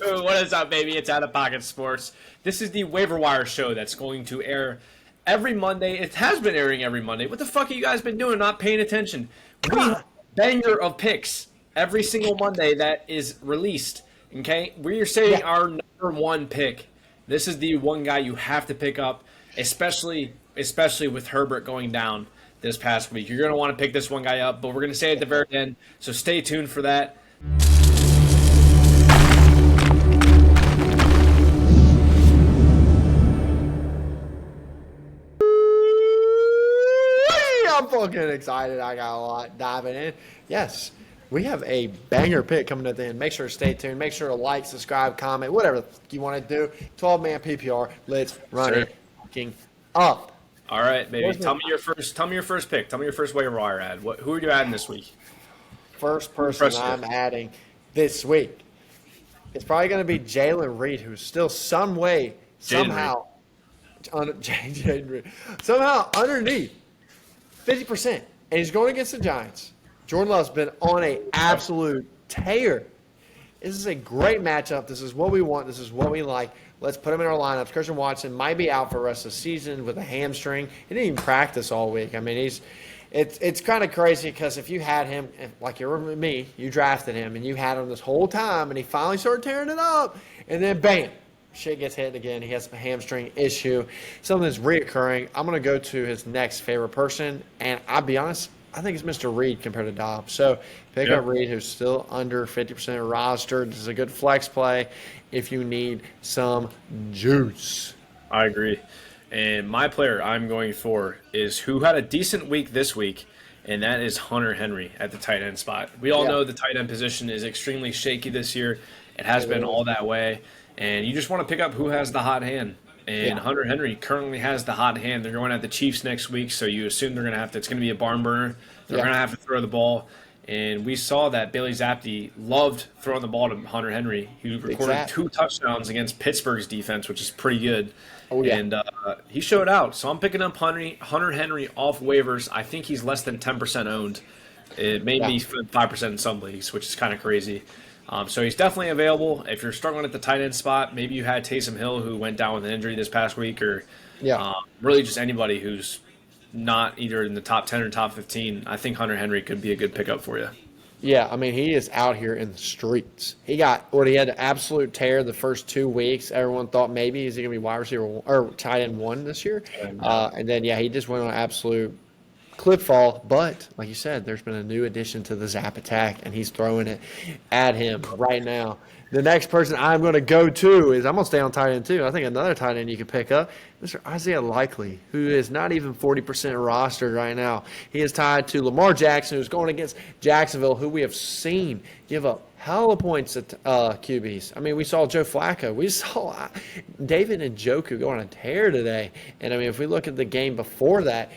What is up, baby? It's Out of Pocket Sports. This is the Waiver Wire show that's going to air every Monday. It has been airing every Monday. What the fuck have you guys been doing? Not paying attention. We have a banger of picks every single Monday that is released. Okay, we are saying Yeah. our number one pick. This is the one guy you have to pick up, especially with Herbert going down this past week. You're gonna want to pick this one guy up, but we're gonna say it at the very end. So stay tuned for that. I'm fucking excited. I got a lot diving in. Yes, we have a banger pick coming at the end. Make sure to stay tuned. Make sure to like, subscribe, comment, whatever you want to do. 12-man PPR. Let's run Sure. it fucking up. All right, baby. Where's Tell me your first pick. Tell me your first waiver wire ad. Who are you adding this week? First person Impressive. I'm adding this week. It's probably going to be Jayden Reed, who's still some way, somehow, Jayden Reed, somehow underneath 50%. And he's going against the Giants. Jordan Love's been on an absolute tear. This is a great matchup. This is what we want. This is what we like. Let's put him in our lineups. Christian Watson might be out for the rest of the season with a hamstring. He didn't even practice all week. I mean, it's kind of crazy because if you had him, like you were me, you drafted him and you had him this whole time and he finally started tearing it up and then bam, shit gets hit again. He has a hamstring issue. Something that's reoccurring. I'm going to go to his next favorite person, and I'll be honest, I think it's Mr. Reed compared to Dobbs. So pick up Reed, who's still under 50% rostered. This is a good flex play if you need some juice. I agree. And my player I'm going for is who had a decent week this week, and that is Hunter Henry at the tight end spot. We all know the tight end position is extremely shaky this year. It has been all that way. And you just want to pick up who has the hot hand. And Hunter Henry currently has the hot hand. They're going at the Chiefs next week, so you assume they're going to have to. It's going to be a barn burner. They're going to have to throw the ball. And we saw that Bailey Zappi loved throwing the ball to Hunter Henry. He recorded 2 touchdowns against Pittsburgh's defense, which is pretty good. And he showed out. So I'm picking up Hunter Henry off waivers. I think he's less than 10% owned. It may be 5% in some leagues, which is kind of crazy. So he's definitely available. If you're struggling at the tight end spot, maybe you had Taysom Hill who went down with an injury this past week, or really just anybody who's not either in the top 10 or top 15. I think Hunter Henry could be a good pickup for you. Yeah, I mean, he is out here in the streets. He had an absolute tear the first 2 weeks. Everyone thought maybe is he going to be wide receiver or tight end 1 this year. And then, he just went on an absolute clip fall. But, like you said, there's been a new addition to the Zap attack, and he's throwing it at him right now. The next person I'm going to go to is I'm going to stay on tight end too. I think another tight end you can pick up, Mr. Isiah Likely, who is not even 40% rostered right now. He is tied to Lamar Jackson, who's going against Jacksonville, who we have seen give up hell of points at QBs. I mean, we saw Joe Flacco. We saw David Njoku go on a tear today. And, I mean, if we look at the game before that,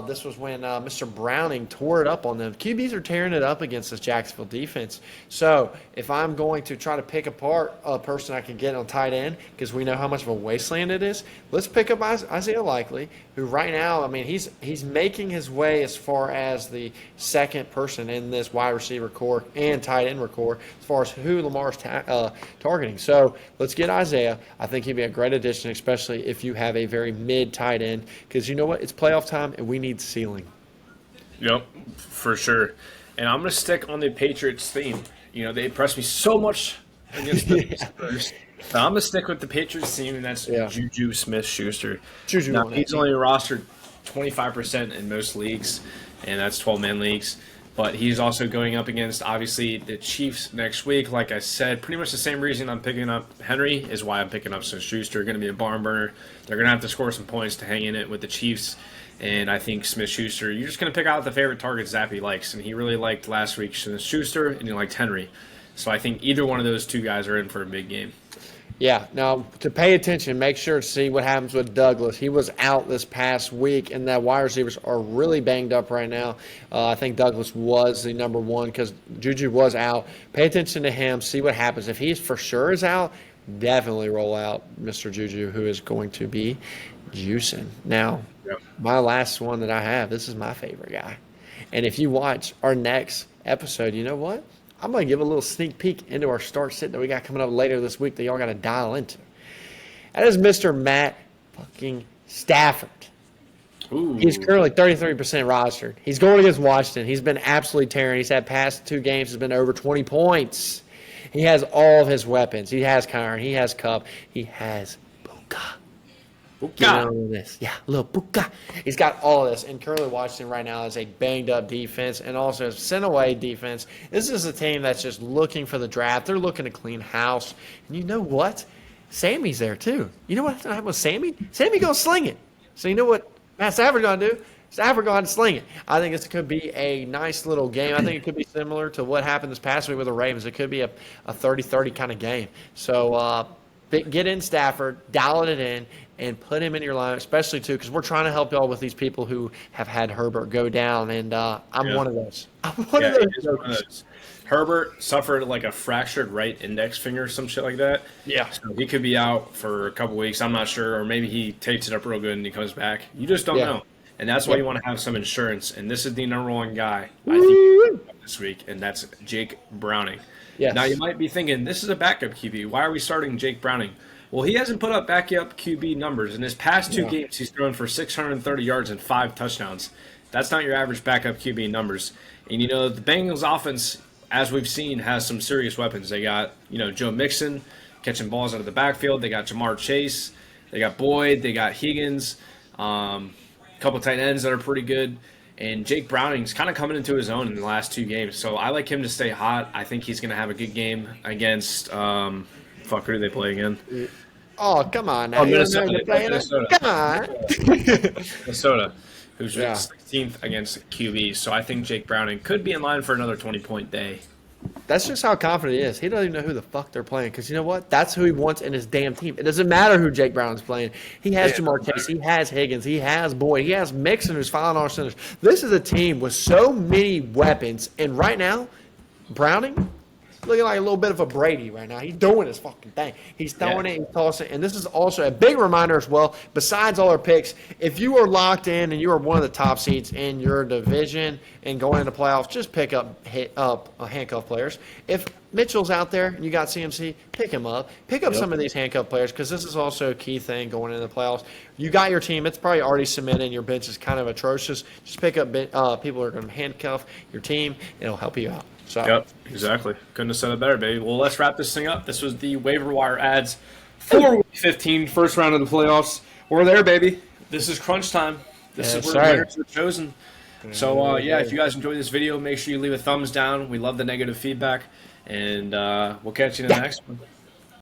this was when Mr. Browning tore it up on them. QBs are tearing it up against this Jacksonville defense. So if I'm going to try to pick apart a person I can get on tight end, because we know how much of a wasteland it is, let's pick up Isiah Likely, who right now, I mean, he's making his way as far as the second person in this wide receiver core and tight end core as far as who Lamar's targeting. So let's get Isiah. I think he'd be a great addition, especially if you have a very mid tight end, because you know what? It's playoff time, and we need ceiling. Yep, for sure. And I'm going to stick on the Patriots theme. You know, they impressed me so much against the Spurs. So I'm going to stick with the Patriots theme, and that's Juju Smith-Schuster. Now, he's only rostered 25% in most leagues, and that's 12-man leagues. But he's also going up against, obviously, the Chiefs next week. Like I said, pretty much the same reason I'm picking up Henry is why I'm picking up Smith-Schuster. Going to be a barn burner. They're going to have to score some points to hang in it with the Chiefs. And I think Smith-Schuster, you're just going to pick out the favorite target Zappy likes. And he really liked last week Smith-Schuster, and he liked Henry. So I think either one of those two guys are in for a big game. Yeah. Now, to pay attention, make sure to see what happens with Douglas. He was out this past week, and that wide receivers are really banged up right now. I think Douglas was the number one because Juju was out. Pay attention to him. See what happens. If he's for sure is out, definitely roll out Mr. Juju, who is going to be juicing. Now, my last one that I have, this is my favorite guy. And if you watch our next episode, you know what? I'm going to give a little sneak peek into our start sit that we got coming up later this week that y'all got to dial into. That is Mr. Matt fucking Stafford. Ooh. He's currently 33% rostered. He's going against Washington. He's been absolutely tearing. He's had past 2 games. Has been over 20 points. He has all of his weapons. He has Kyron. He has Cup. He has Buka. Buka. Yeah, little Buka. He's got all of this. And currently Washington right now is a banged-up defense and also a sent-away defense. This is a team that's just looking for the draft. They're looking to clean house. And you know what? Sammy's there, too. You know what's going to happen with Sammy? Sammy going to sling it. So you know what Matt Stafford going to do? Stafford going to sling it. I think this could be a nice little game. I think it could be similar to what happened this past week with the Ravens. It could be a 30-30 kind of game. So get in Stafford, dial it in, and put him in your line, especially, too, because we're trying to help y'all with these people who have had Herbert go down, and I'm one of those. I'm one of those. Herbert suffered like a fractured right index finger or some shit like that. Yeah. So he could be out for a couple weeks. I'm not sure. Or maybe he tapes it up real good and he comes back. You just don't know. And that's why you want to have some insurance. And this is the number one guy, I think, this week, and that's Jake Browning. Yes. Now, you might be thinking, this is a backup QB. Why are we starting Jake Browning? Well, he hasn't put up backup QB numbers. In his past 2 games, he's thrown for 630 yards and 5 touchdowns. That's not your average backup QB numbers. And, you know, the Bengals offense, as we've seen, has some serious weapons. They got, Joe Mixon catching balls out of the backfield. They got Jamar Chase. They got Boyd. They got Higgins. A couple tight ends that are pretty good. And Jake Browning's kind of coming into his own in the last 2 games. So I like him to stay hot. I think he's going to have a good game against who do they play again? Oh, come on now. Minnesota. Come on. Minnesota, who's 16th against QB. So I think Jake Browning could be in line for another 20-point day. That's just how confident he is. He doesn't even know who the fuck they're playing because you know what? That's who he wants in his damn team. It doesn't matter who Jake Brown's playing. He has Jamar Chase. He has Higgins. He has Boyd. He has Mixon who's filing our centers. This is a team with so many weapons. And right now, Browning, looking like a little bit of a Brady right now. He's doing his fucking thing. He's throwing it and tossing it. And this is also a big reminder as well, besides all our picks, if you are locked in and you are one of the top seeds in your division and going into playoffs, just pick up handcuff players. If Mitchell's out there and you got CMC, pick him up. Pick up some of these handcuff players because this is also a key thing going into the playoffs. You got your team. It's probably already cemented and your bench is kind of atrocious. Just pick up people who are going to handcuff your team. It'll help you out. So. Yep, exactly. Couldn't have said it better, baby. Well, let's wrap this thing up. This was the waiver wire ads for Week 15, first round of the playoffs. We're there, baby. This is crunch time. This is where the winners are chosen. So, if you guys enjoyed this video, make sure you leave a thumbs down. We love the negative feedback. And we'll catch you in the next one.